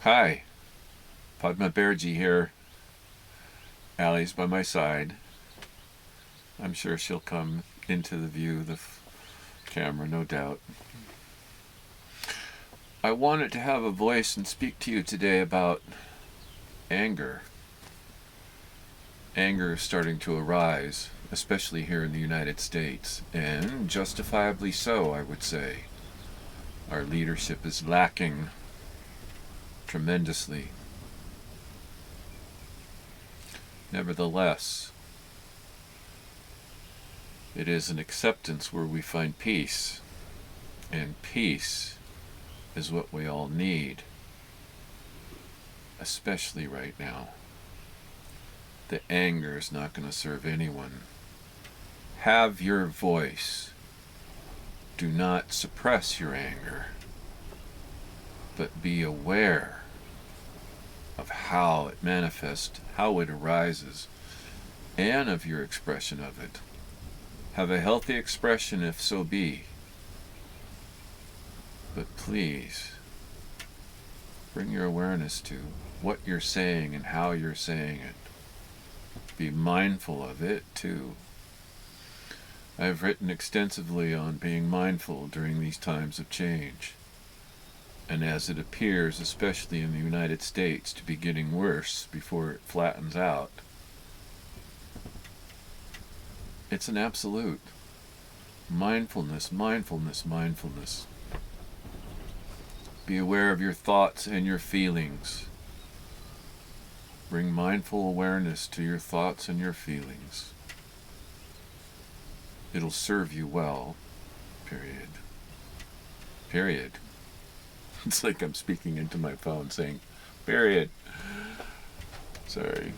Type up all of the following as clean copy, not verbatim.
Hi, Padmā Bearji here. Allie's by my side. I'm sure she'll come into the view of the camera, no doubt. I wanted to have a voice and speak to you today about anger. Anger is starting to arise, especially here in the United States, and justifiably so, I would say. Our leadership is lacking tremendously. Nevertheless, it is an acceptance where we find peace, and peace is what we all need, especially right now. The anger is not going to serve anyone. Have your voice. Do not suppress your anger, but be aware of how it manifests, how it arises, and of your expression of it. Have a healthy expression if so be. But please, bring your awareness to what you're saying and how you're saying it. Be mindful of it too. I've written extensively on being mindful during these times of change. And as it appears, especially in the United States, to be getting worse before it flattens out, it's an absolute. Mindfulness, mindfulness, mindfulness. Be aware of your thoughts and your feelings. Bring mindful awareness to your thoughts and your feelings. It'll serve you well. Period. Period. It's like I'm speaking into my phone saying, period. Sorry.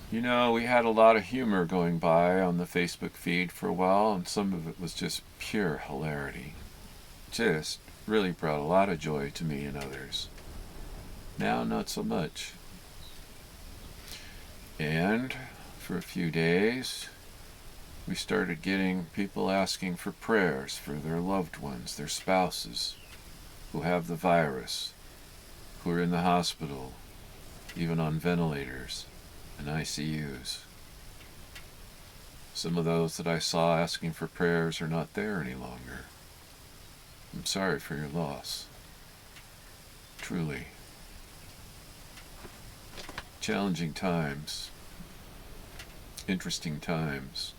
You know, we had a lot of humor going by on the Facebook feed for a while, and some of it was just pure hilarity. Just really brought a lot of joy to me and others. Now, not so much. And for a few days, we started getting people asking for prayers for their loved ones, their spouses, who have the virus, who are in the hospital, even on ventilators and ICUs. Some of those that I saw asking for prayers are not there any longer. I'm sorry for your loss. Truly. Challenging times. Interesting times.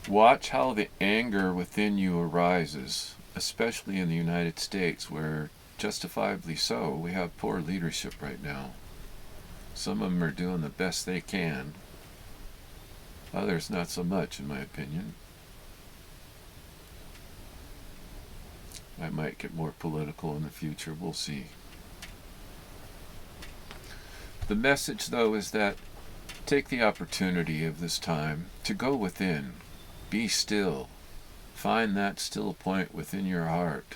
Watch how the anger within you arises, especially in the United States, where justifiably so, we have poor leadership right now. Some of them are doing the best they can. Others not so much, in my opinion. I might get more political in the future, we'll see. The message, though, is that take the opportunity of this time to go within. Be still. Find that still point within your heart.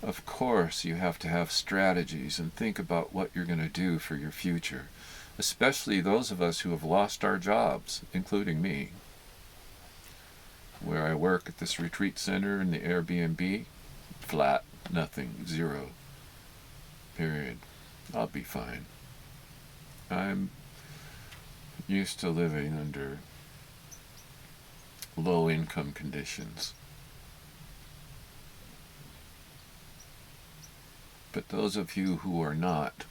Of course, you have to have strategies and think about what you're going to do for your future, especially those of us who have lost our jobs, including me. Where I work at this retreat center in the Airbnb, flat, nothing, zero. Period. I'll be fine. I'm used to living under low income conditions. But those of you who are not,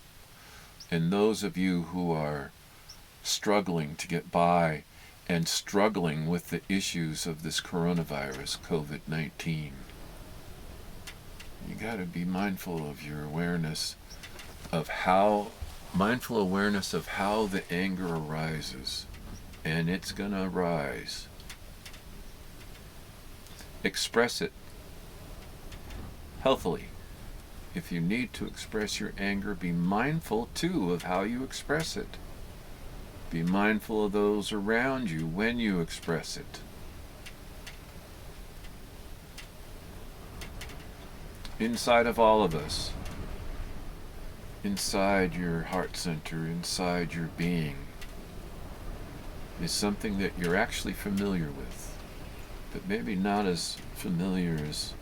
and those of you who are struggling to get by and struggling with the issues of this coronavirus, COVID-19, you got to be mindful of your awareness of how the anger arises, and it's going to arise. Express it healthily. If you need to express your anger, be mindful too of how you express it. Be mindful of those around you when you express it. Inside of all of us inside your heart center, inside your being, is something that you're actually familiar with, but maybe not as familiar as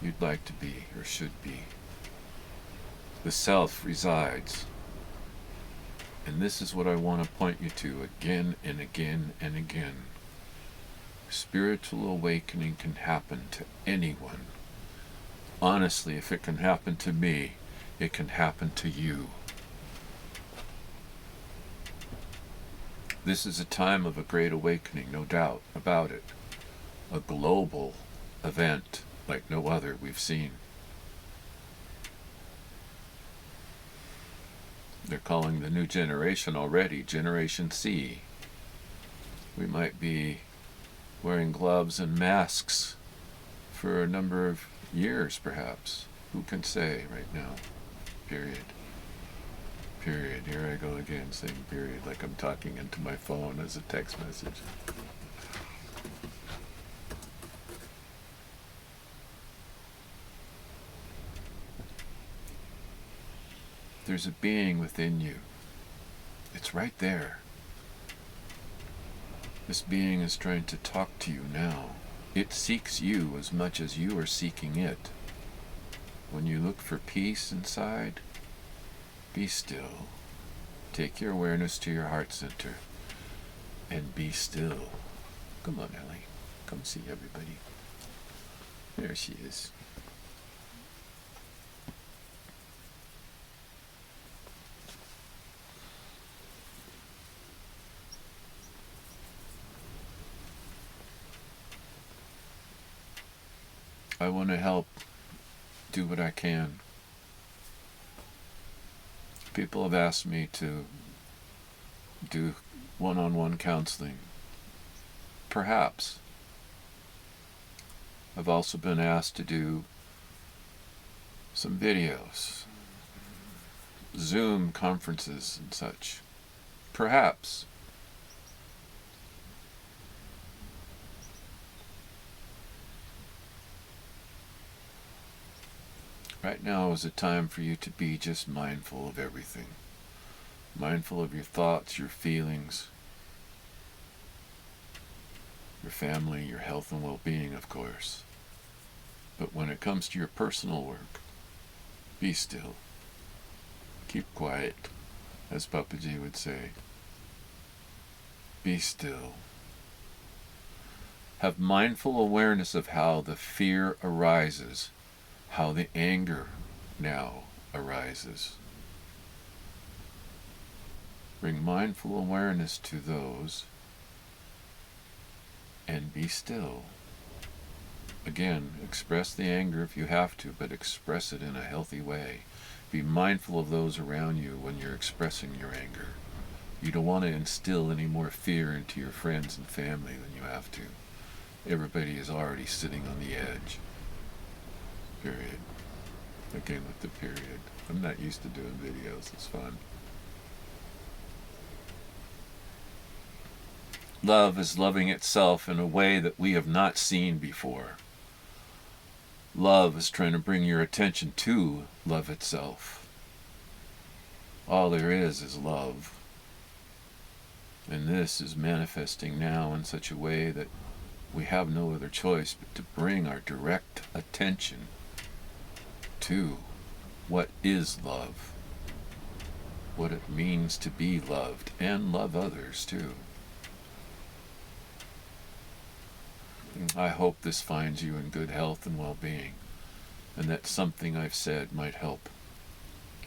you'd like to be or should be. The self resides. And this is what I want to point you to again and again and again. Spiritual awakening can happen to anyone. Honestly, if it can happen to me, it can happen to you. This is a time of a great awakening, no doubt about it. A global event like no other we've seen. They're calling the new generation already Generation C. We might be wearing gloves and masks for a number of years, perhaps. Who can say right now? Period. Period. Here I go again saying period like I'm talking into my phone as a text message. There's a being within you. It's right there. This being is trying to talk to you now. It seeks you as much as you are seeking it. When you look for peace inside, be still. Take your awareness to your heart center and be still. Come on, Ellie. Come see everybody. There she is. I want to help do what I can. People have asked me to do one-on-one counseling. Perhaps. I've also been asked to do some videos, Zoom conferences and such. Perhaps. Right now is a time for you to be just mindful of everything. Mindful of your thoughts, your feelings, your family, your health and well-being, of course. But when it comes to your personal work, be still. Keep quiet, as Papaji would say. Be still. Have mindful awareness of how the fear arises, how the anger now arises. Bring mindful awareness to those and be still. Again, express the anger if you have to, but express it in a healthy way. Be mindful of those around you when you're expressing your anger. You don't want to instill any more fear into your friends and family than you have to. Everybody is already sitting on the edge. Period. Again with the period. I'm not used to doing videos. It's fun. Love is loving itself in a way that we have not seen before. Love is trying to bring your attention to love itself. All there is love. And this is manifesting now in such a way that we have no other choice but to bring our direct attention to what is love, what it means to be loved, and love others too. I hope this finds you in good health and well-being, and that something I've said might help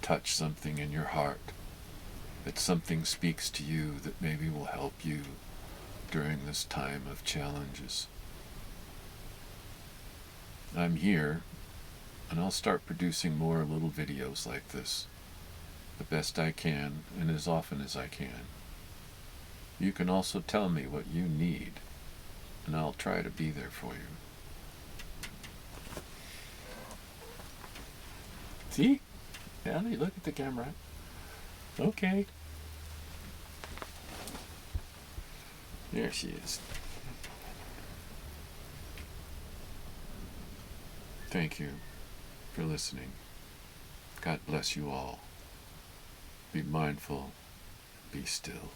touch something in your heart, that something speaks to you that maybe will help you during this time of challenges. I'm here, and I'll start producing more little videos like this, the best I can and as often as I can. You can also tell me what you need, and I'll try to be there for you. See? Ellie, look at the camera. Okay. There she is. Thank you for listening. God bless you all. Be mindful. Be still.